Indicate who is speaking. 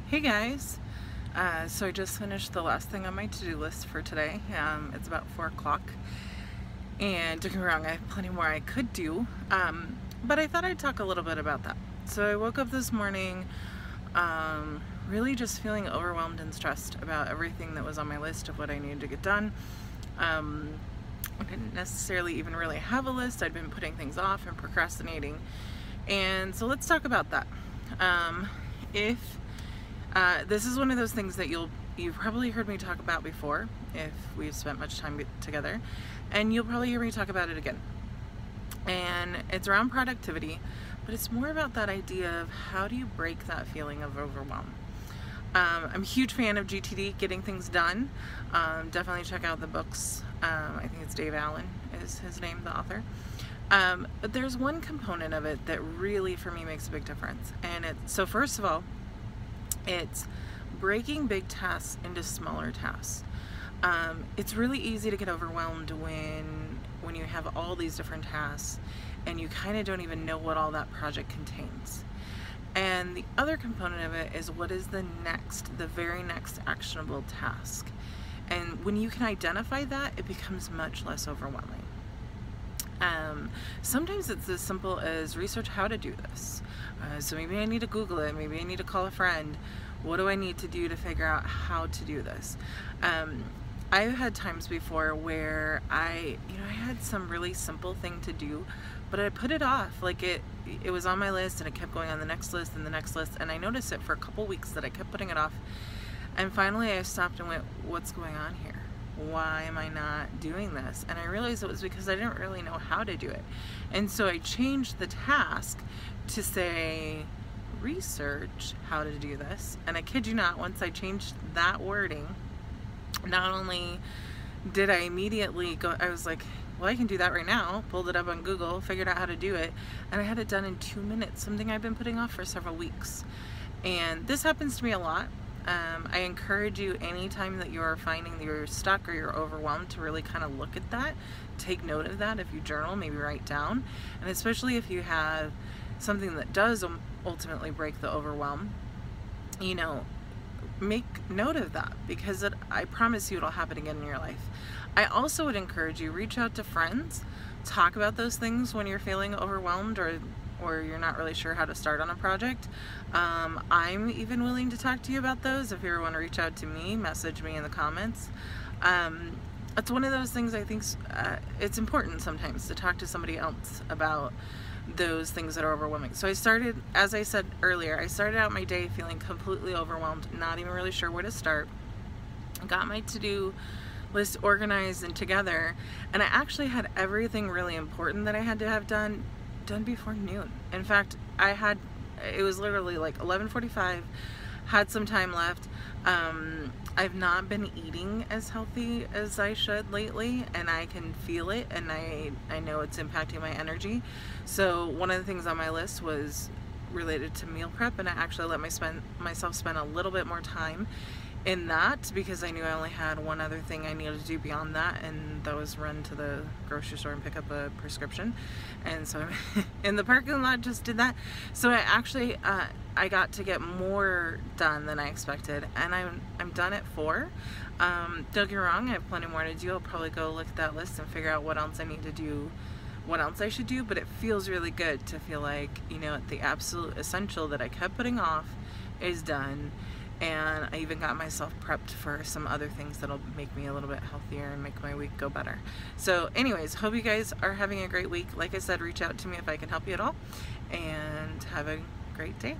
Speaker 1: Hey guys, so I just finished the last thing on my to-do list for today. It's about 4 o'clock, and don't get me wrong, I have plenty more I could do, but I thought I'd talk a little bit about that. So I woke up this morning really just feeling overwhelmed and stressed about everything that was on my list of what I needed to get done. I didn't necessarily even really have a list. I'd been putting things off and procrastinating, and so let's talk about that. This is one of those things that you've probably heard me talk about before if we've spent much time together, and you'll probably hear me talk about it again. And it's around productivity, but it's more about that idea of how do you break that feeling of overwhelm. I'm a huge fan of GTD, getting things done. Definitely check out the books. I think it's Dave Allen is his name, the author. But there's one component of it that really for me makes a big difference, and so first of all, it's breaking big tasks into smaller tasks. It's really easy to get overwhelmed when you have all these different tasks and you kind of don't even know what all that project contains. And the other component of it is what is the very next actionable task. And when you can identify that, it becomes much less overwhelming. Sometimes it's as simple as research how to do this. So maybe I need to Google it, maybe I need to call a friend. What do I need to do to figure out how to do this? I've had times before where I had some really simple thing to do, but I put it off. Like it was on my list and it kept going on the next list and the next list, and I noticed it for a couple weeks that I kept putting it off. And finally I stopped and went, what's going on here? Why am I not doing this? And I realized it was because I didn't really know how to do it. And so I changed the task to say, research how to do this. And I kid you not, once I changed that wording, not only did I immediately go, I was like, well, I can do that right now. Pulled it up on Google, figured out how to do it, and I had it done in 2 minutes, something I've been putting off for several weeks. And this happens to me a lot. I encourage you, anytime that you're finding that you're stuck or you're overwhelmed, to really kind of look at that, take note of that. If you journal, maybe write down, and especially if you have something that does ultimately break the overwhelm, make note of that, because I promise you it'll happen again in your life. I also would encourage you, reach out to friends, talk about those things when you're feeling overwhelmed or you're not really sure how to start on a project. I'm even willing to talk to you about those. If you ever want to reach out to me, message me in the comments. It's one of those things I think it's important sometimes to talk to somebody else about those things that are overwhelming. So I started, as I said earlier, I started out my day feeling completely overwhelmed, not even really sure where to start. Got my to-do list organized and together, and I actually had everything really important that I had to have done before noon. In fact, it was literally like 11:45, had some time left. I've not been eating as healthy as I should lately, and I can feel it, and I know it's impacting my energy. So one of the things on my list was related to meal prep, and I actually let myself spend a little bit more time in that, because I knew I only had one other thing I needed to do beyond that, and that was run to the grocery store and pick up a prescription. And so in the parking lot just did that. So I actually I got to get more done than I expected, and I'm done at 4. Don't get me wrong, I have plenty more to do. I'll probably go look at that list and figure out what else I need to do, what else I should do, but it feels really good to feel like, the absolute essential that I kept putting off is done. And I even got myself prepped for some other things that'll make me a little bit healthier and make my week go better. So anyways, hope you guys are having a great week. Like I said, reach out to me if I can help you at all, and have a great day.